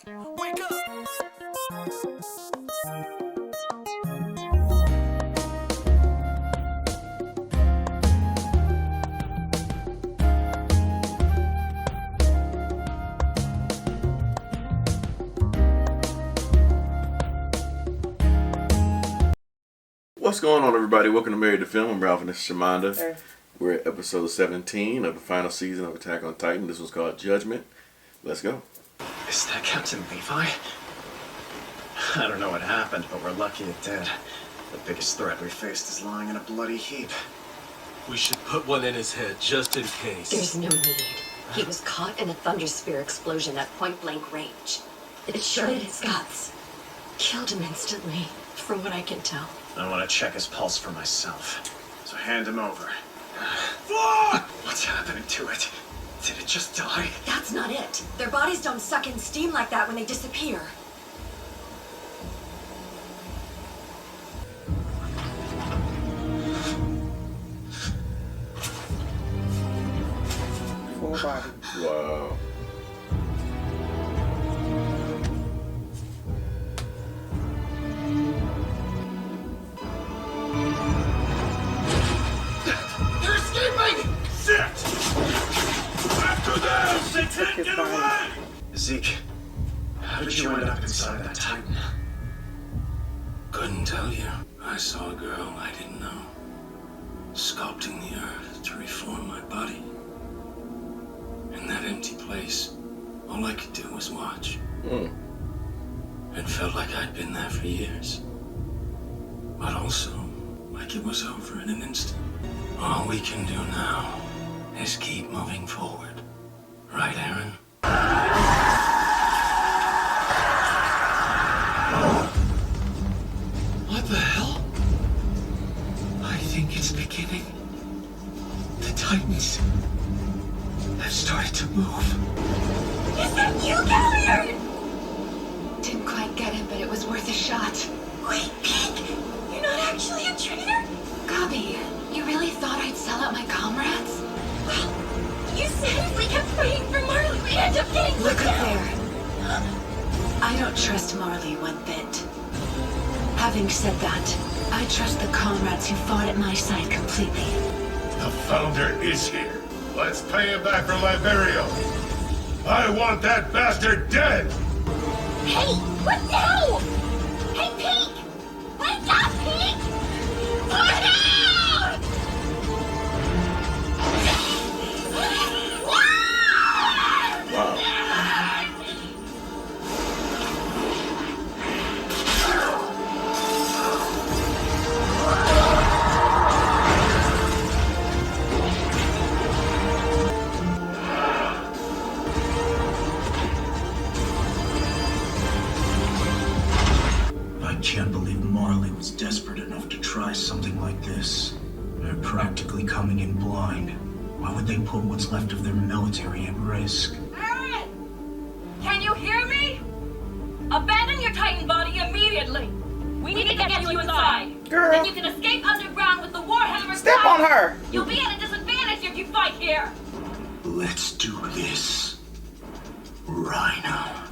Wake up! What's going on, everybody? Welcome to Married to Film. I'm Ralph and this is Shamanda. Hey. We're at episode 17 of the final season of Attack on Titan. This one's called Judgment. Let's go. Is that Captain Levi? I don't know what happened, but we're lucky it did. The biggest threat we faced is lying in a bloody heap. We should put one in his head, just in case. There's no need. He was caught in a thunder sphere explosion at point-blank range. It shredded his guts. Killed him instantly, from what I can tell. I want to check his pulse for myself. So hand him over. What's happening to it? Did it just die? That's not it. Their bodies don't suck in steam like that when they disappear. Full body. Wow. They're escaping! Shit! After them! They can't get away! Zeke, how did you end up inside that Titan? Couldn't tell you. I saw a girl I didn't know, sculpting the earth to reform my body. In that empty place, all I could do was watch. It felt like I'd been there for years, but also like it was over in an instant. All we can do now is keep moving forward. Right, Eren? What the hell? I think it's beginning. The Titans have started to move. Is that you, Galliard? Didn't quite get it, but it was worth a shot. Wait, Pink! You're not actually a traitor? Gabi, you really thought I'd sell out my comrades? Well, you said if we kept fighting for Marley, we'd end up getting... Look up there. I don't trust Marley one bit. Having said that, I trust the comrades who fought at my side completely. The Founder is here. Let's pay him back for Liberio. I want that bastard dead! Hey, what now? Hey, Pink! Wake up, Pink! Put it out! I can't believe Marley was desperate enough to try something like this. They're practically coming in blind. Why would they put what's left of their military at risk? Eren! Can you hear me? Abandon your Titan body immediately! We need to get you inside! Girl. Then you can escape underground with the Warhammer. Step on her! You'll be at a disadvantage if you fight here! Let's do this. Right now.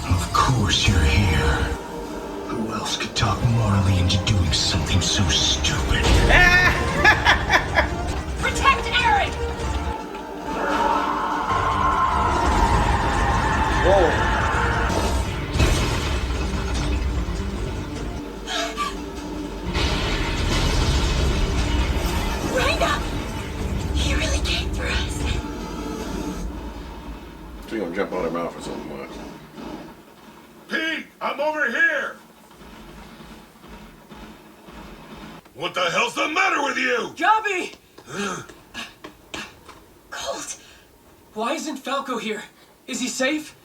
Of course you're here. Who else could talk Marley into doing something so stupid? Protect Eren! Whoa. Reiner! He really came for us. She's gonna jump on her mouth or something much. Pete, I'm over here! What the hell's the matter with you? Gabi! Colt, Why isn't Falco here? Is he safe?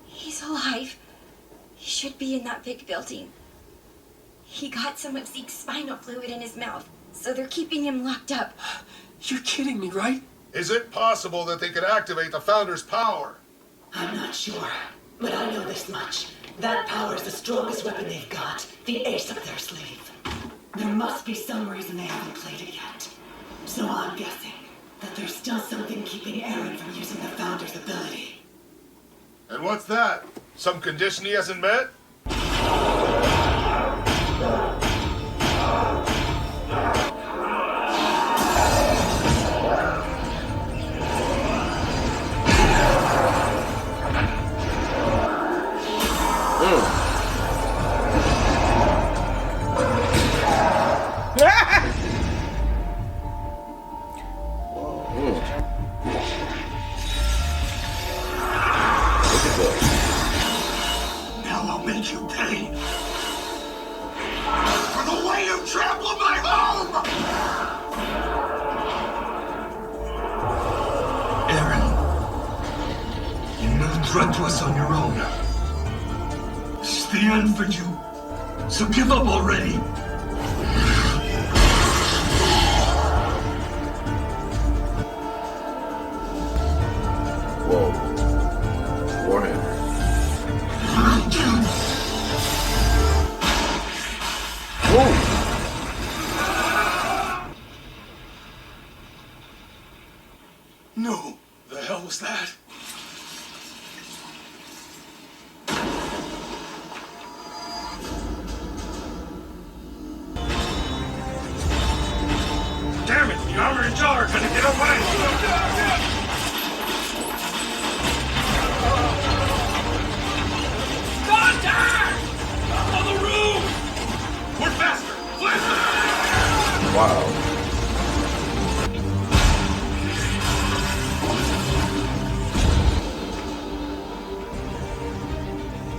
he's alive. He should be in that big building. He got some of Zeke's spinal fluid in his mouth, so they're keeping him locked up. You're kidding me, right? Is it possible that they could activate the Founder's power? I'm not sure, but I know this much. That power is the strongest weapon they've got, the ace up their sleeve. There must be some reason they haven't played it yet. So I'm guessing that there's still something keeping Eren from using the Founder's ability. And what's that? Some condition he hasn't met? Now I'll make you pay for the way you trampled my home! Eren, you never threat to us on your own. It's the end for you, so give up already. Whoa. Warhammer. No. The hell was that? Damn it! The armor and jaw are gonna get away! Contact! On the roof! We're faster! Flip! Wow.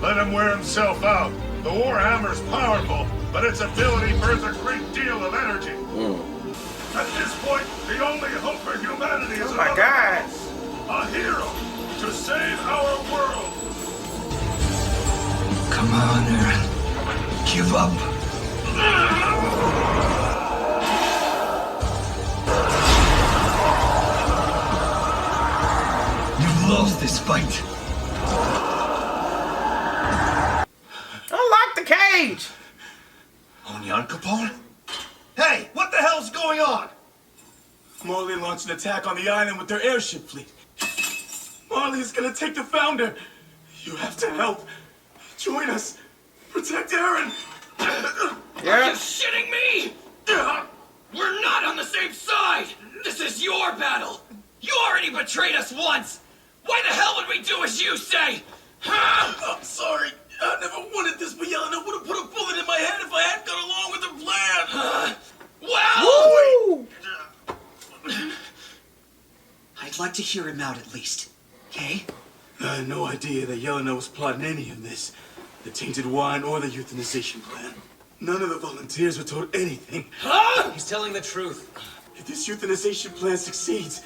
Let him wear himself out. The Warhammer's powerful, but its ability burns a great deal of energy. At this point, the only hope for humanity is Oh my God. a hero to save our world. Come on, Eren. Give up. You've lost this fight. Unlock the cage. ᴄᴟᴏᴏ? Hey, what the hell's going on? Marleyan launched an attack on the island with their airship fleet. Marleyan's gonna take the Founder. You have to help. Join us. Protect Eren. Yeah. Shitting me? We're not on the same side! This is your battle! You already betrayed us once! Why the hell would we do as you say? Huh? I'm sorry. I never wanted this, but Yelena would have put a bullet in my head if I hadn't gone along with her plan. Woo! I'd like to hear him out at least. Okay? I had no idea that Yelena was plotting any of this. The tainted wine or the euthanization plan. None of the volunteers were told anything. Huh? He's telling the truth. If this euthanization plan succeeds,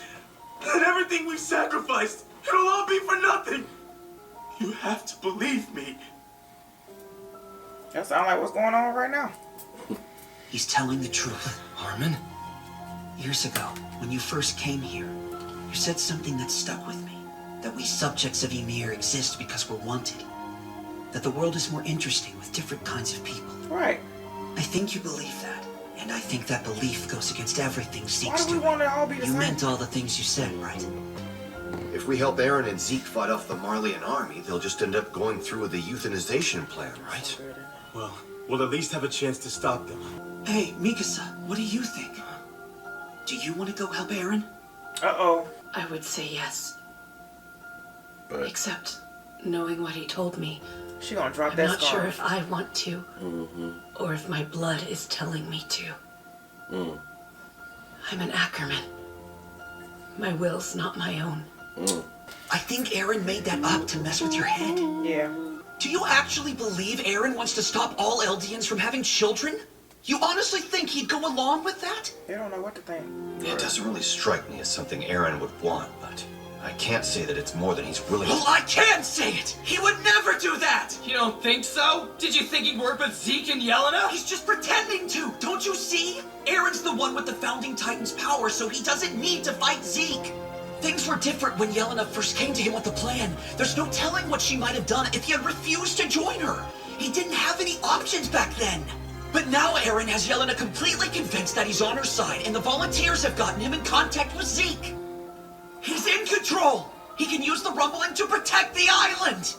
then everything we've sacrificed, it'll all be for nothing. You have to believe me. That sounds like what's going on right now. He's telling the truth. Harmon? Years ago, when you first came here, you said something that stuck with me. That we subjects of Ymir exist because we're wanted. That the world is more interesting with different kinds of people. Right. I think you believe that. And I think that belief goes against everything Why Zeke's do we doing. want to all be the You same? meant all the things you said, right? If we help Eren and Zeke fight off the Marleyan army, they'll just end up going through with the euthanization plan, right? Well, we'll at least have a chance to stop them. Hey, Mikasa, what do you think? Do you want to go help Eren? Uh-oh. I would say yes. But Except, knowing what he told me, She gonna drop I'm that not scar. sure if I want to, or if my blood is telling me to. I'm an Ackerman. My will's not my own. I think Eren made that up to mess with your head. Yeah. Do you actually believe Eren wants to stop all Eldians from having children? You honestly think he'd go along with that? They don't know what to think. It doesn't really strike me as something Eren would want, but I can't say that it's more than he's willing Well, to... I can say it! He would never do that! You don't think so? Did you think he'd work with Zeke and Yelena? He's just pretending to! Don't you see? Eren's the one with the Founding Titan's power, so he doesn't need to fight Zeke! Things were different when Yelena first came to him with the plan. There's no telling what she might have done if he had refused to join her. He didn't have any options back then. But now Eren has Yelena completely convinced that he's on her side, and the volunteers have gotten him in contact with Zeke. He's in control. He can use the rumbling to protect the island.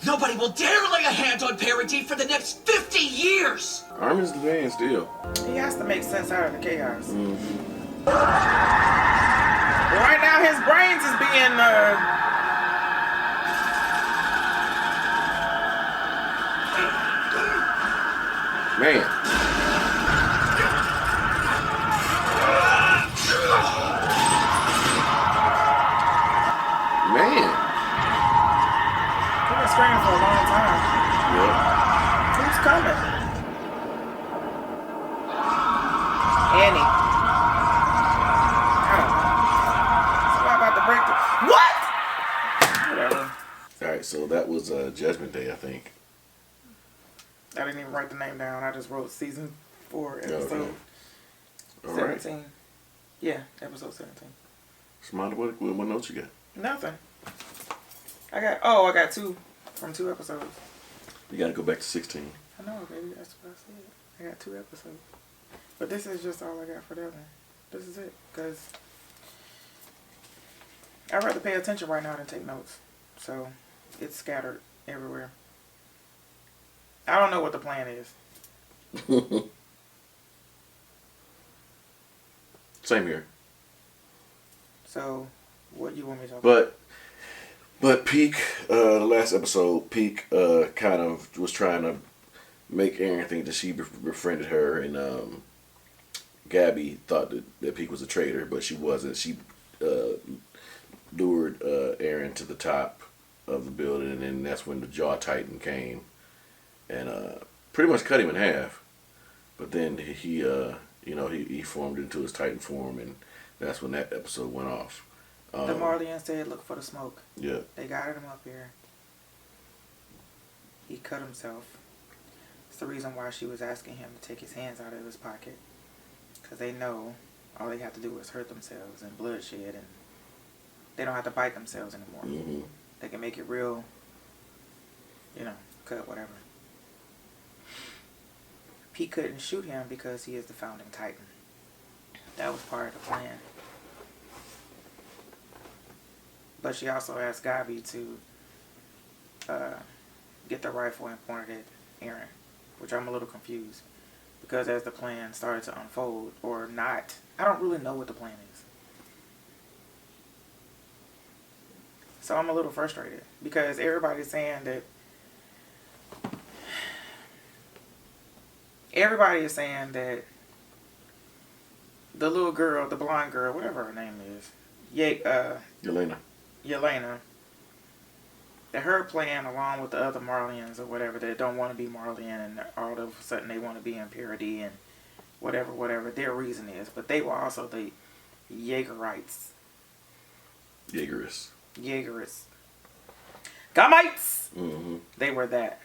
Nobody will dare lay a hand on Paradis for the next 50 years. Armin's the man still. He has to make sense out of the chaos. Right now, his brains is being Man. He's been screaming for a long time. Yeah. Who's coming? Annie. Somebody about to break the... What? Whatever. Alright, so that was Judgment Day, I think. I didn't even write the name down. I just wrote season 4, episode 17. Yeah, episode 17. Shamanda, what notes you got? Nothing. I got 2 from 2 episodes. You gotta go back to 16. I know, baby. That's what I said. I got 2 episodes. But this is just all I got for that one. This is it. Because I'd rather pay attention right now than take notes. So, it's scattered everywhere. I don't know what the plan is. Same here. So, what you want me to talk about? But Peak, the last episode, Peak kind of was trying to make Eren think that she befriended her, and Gabby thought that Peak was a traitor, but she wasn't. She lured Eren to the top of the building, and then that's when the Jaw Titan came and pretty much cut him in half. But then he formed into his Titan form, and that's when that episode went off. The Marleyan said, "Look for the smoke." Yeah. They guided him up here. He cut himself. It's the reason why she was asking him to take his hands out of his pocket. Because they know all they have to do is hurt themselves and bloodshed, and they don't have to bite themselves anymore. Mm-hmm. They can make it real, cut whatever. He couldn't shoot him because he is the founding Titan. That was part of the plan. But she also asked Gabi to get the rifle and point it at Eren, which I'm a little confused. Because as the plan started to unfold, or not, I don't really know what the plan is. So I'm a little frustrated. Because everybody's saying that... Everybody is saying that the little girl, the blonde girl, whatever her name is, Yelena, that her plan, along with the other Marleyans or whatever that don't want to be Marleyan, and all of a sudden they want to be in Paradis, and whatever their reason is, but they were also the Yeagerites. Yeagerists. Gamites! Mm-hmm. They were that.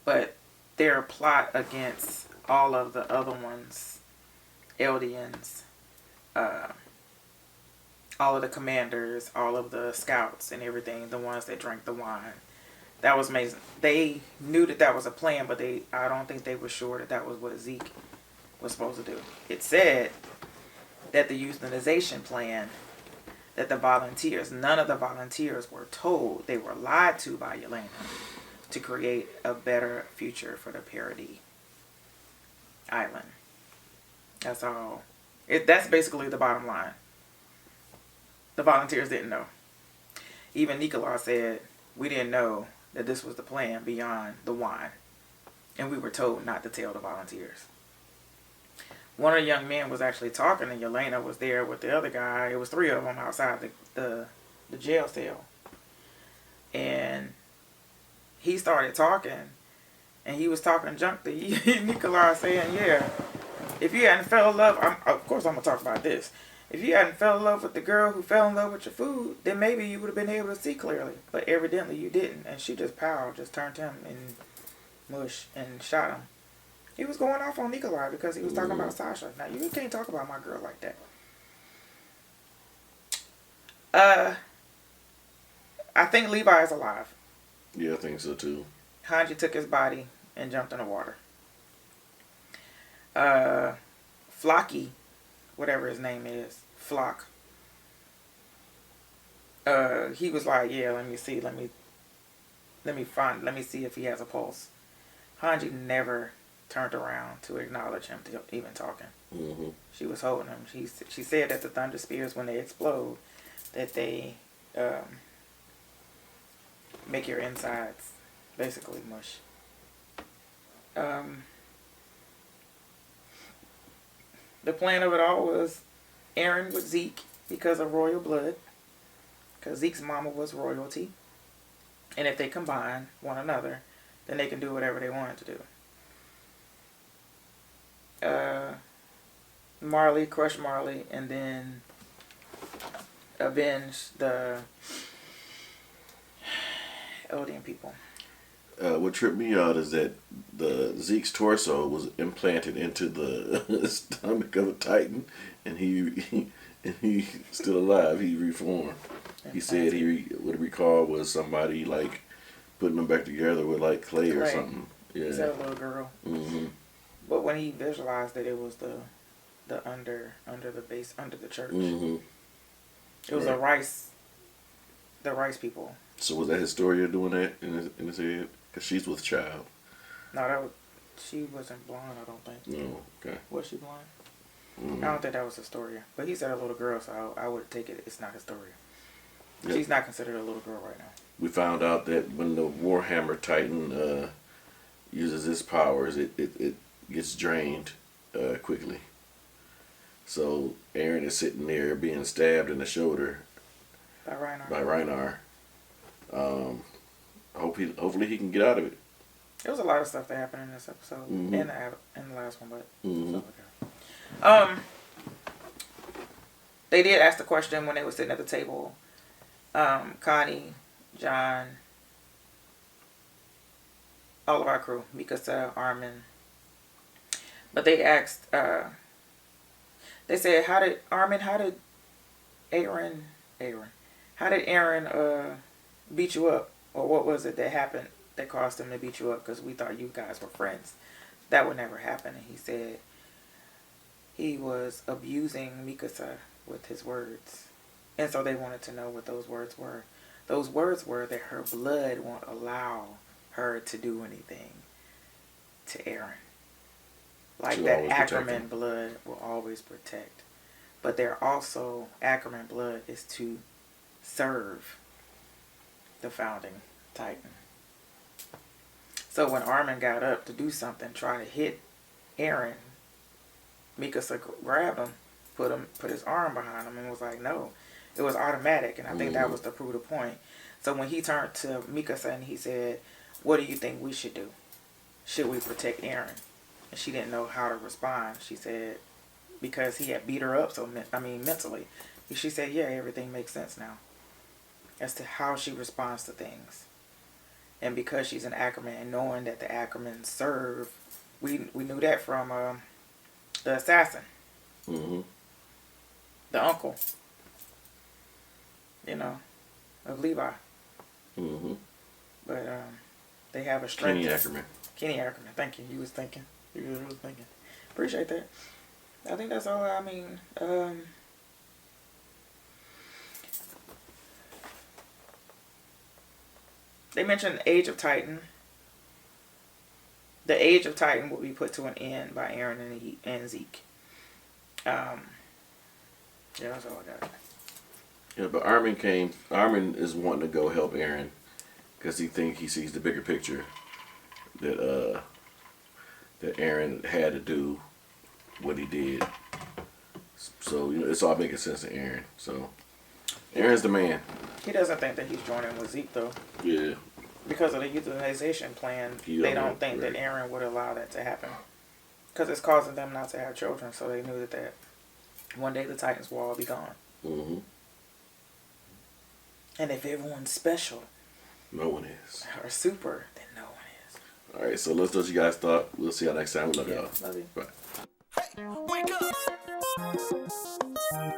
But their plot against all of the other ones, Eldians, all of the commanders, all of the scouts and everything, the ones that drank the wine, that was amazing. They knew that was a plan, but I don't think they were sure that was what Zeke was supposed to do. It said that the euthanization plan, that the volunteers, none of the volunteers were told, they were lied to by Yelena to create a better future for the Paradis Island. That's all. That's basically the bottom line. The volunteers didn't know. Even Nikolai said, we didn't know that this was the plan beyond the wine. And we were told not to tell the volunteers. One of the young men was actually talking, and Yelena was there with the other guy. It was 3 of them outside the jail cell. And he started talking, and he was talking junk to Nikolai, saying, yeah, if you hadn't fell in love, of course I'm going to talk about this. If you hadn't fell in love with the girl who fell in love with your food, then maybe you would have been able to see clearly. But evidently you didn't, and she just turned him in mush and shot him. He was going off on Nikolai because he was talking about Sasha. Now, you can't talk about my girl like that. I think Levi is alive. Yeah, I think so too. Hanji took his body and jumped in the water. Flocky, whatever his name is, Flock. He was like, yeah, let me see if he has a pulse. Hanji never turned around to acknowledge him, to even talking. Mm-hmm. She was holding him. She said that the thunder spears, when they explode, that they make your insides basically mush. The plan of it all was Eren with Zeke because of royal blood. Because Zeke's mama was royalty. And if they combine one another, then they can do whatever they wanted to do. Marley, crush Marley, and then avenge the Eldian people. What tripped me out is that the Zeke's torso was implanted into the stomach of a Titan, and he's still alive. He reformed. He said what he recalled was somebody like putting them back together with like clay or something. Yeah. He said a little girl. Mm-hmm. But when he visualized that it was the under the base, under the church. Mm-hmm. It was the rice people. So was that Historia doing that in his head? Because she's with child. No, she wasn't blonde, I don't think. No, okay. Was she blonde? Mm-hmm. I don't think that was Historia. But he said a little girl, so I would take it it's not Historia. Yep. She's not considered a little girl right now. We found out that when the Warhammer Titan uses its powers, it gets drained quickly. So Eren is sitting there being stabbed in the shoulder by Reiner. Hopefully he can get out of it. There was a lot of stuff that happened in this episode, mm-hmm. and the last one, but mm-hmm. They did ask the question when they were sitting at the table. Connie, John, all of our crew, Mikasa, Armin. But they asked, they said, how did Eren beat you up? Or what was it that happened that caused him to beat you up? Because we thought you guys were friends. That would never happen. And he said he was abusing Mikasa with his words. And so they wanted to know what those words were. Those words were that her blood won't allow her to do anything to Eren. Like that Ackerman blood will always protect. But they're also, Ackerman blood is to serve the founding Titan. So when Armin got up to do something, try to hit Eren, Mikasa grabbed him, put his arm behind him and was like, no. It was automatic, and I think that was to prove the point. So when he turned to Mikasa and he said, what do you think we should do? Should we protect Eren? And she didn't know how to respond. She said, because he had beat her up mentally. She said, yeah, everything makes sense now as to how she responds to things. And because she's an Ackerman and knowing that the Ackermans serve, we knew that from the assassin. Mm-hmm. The uncle. Of Levi. Mm-hmm. But they have a strength. Kenny Ackerman. Thank you. You was thinking. Appreciate that. I think that's all. They mentioned the Age of Titan. The Age of Titan will be put to an end by Eren and Zeke. Yeah, that's all I got. Yeah, but Armin is wanting to go help Eren because he sees the bigger picture that Eren had to do what he did. So it's all making sense to Eren. So Eren's the man. He doesn't think that he's joining with Zeke though. Yeah. Because of the euthanization plan, they don't think that Eren would allow that to happen. Because it's causing them not to have children. So they knew that one day the Titans will all be gone. Mm-hmm. And if everyone's special, no one is. Or super, then no one is. All right, so let's know what you guys thought. We'll see y'all next time. We love y'all. Love you. Bye. Hey, wake up!